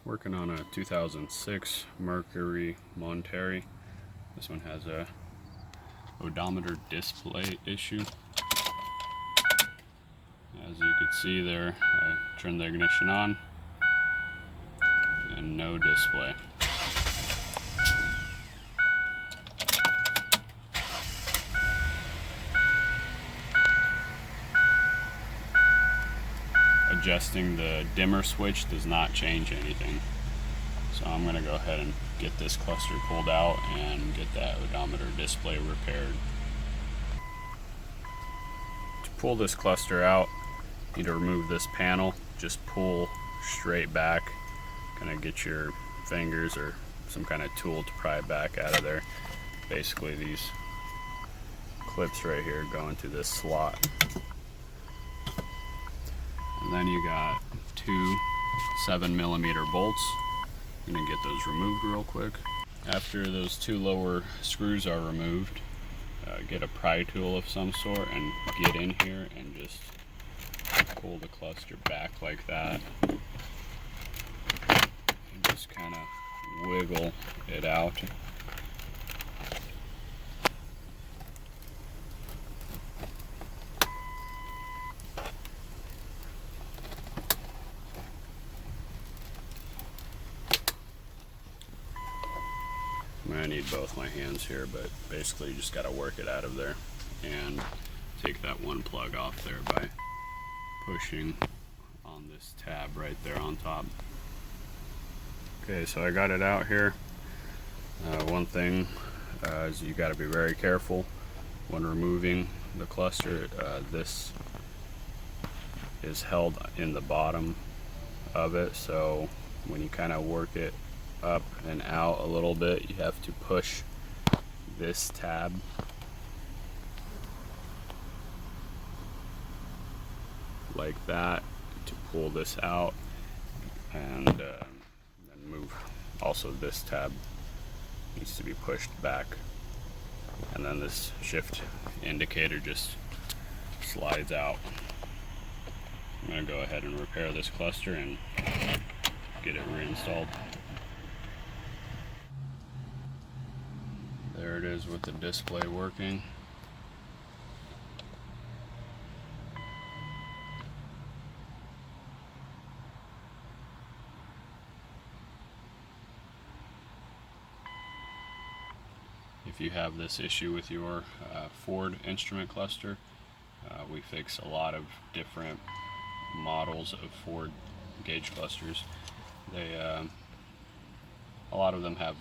Working on a 2006 Mercury Monterey. This one has a odometer display issue. As you can see there, I turned the ignition on and no display. Adjusting the dimmer switch does not change anything. So I'm going to go ahead and get this cluster pulled out and get that odometer display repaired. To pull this cluster out, you need to remove this panel. Just pull straight back. Kind of get your fingers or some kind of tool to pry it back out of there. Basically these clips right here go into this slot. And then you got two 7mm bolts. I'm gonna get those removed real quick. After those two lower screws are removed, get a pry tool of some sort and get in here and just pull the cluster back like that. And just kind of wiggle it out. I'm going to need both my hands here, but basically you just got to work it out of there and take that one plug off there by pushing on this tab right there on top. Okay, so I got it out here. One thing is you got to be very careful when removing the cluster. This is held in the bottom of it, so when you kind of work it up and out a little bit, you have to push this tab like that to pull this out, and then move. Also, this tab needs to be pushed back, and then this shift indicator just slides out. I'm going to go ahead and repair this cluster and get it reinstalled. There it is with the display working. If you have this issue with your Ford instrument cluster, we fix a lot of different models of Ford gauge clusters. A lot of them have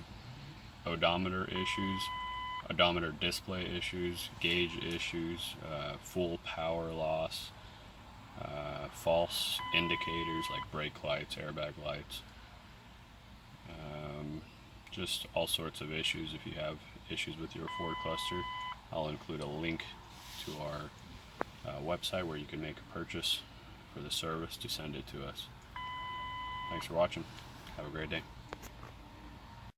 odometer issues, odometer display issues, gauge issues, full power loss, false indicators like brake lights, airbag lights, just all sorts of issues. If you have issues with your Ford cluster, I'll include a link to our website where you can make a purchase for the service to send it to us. Thanks for watching. Have a great day.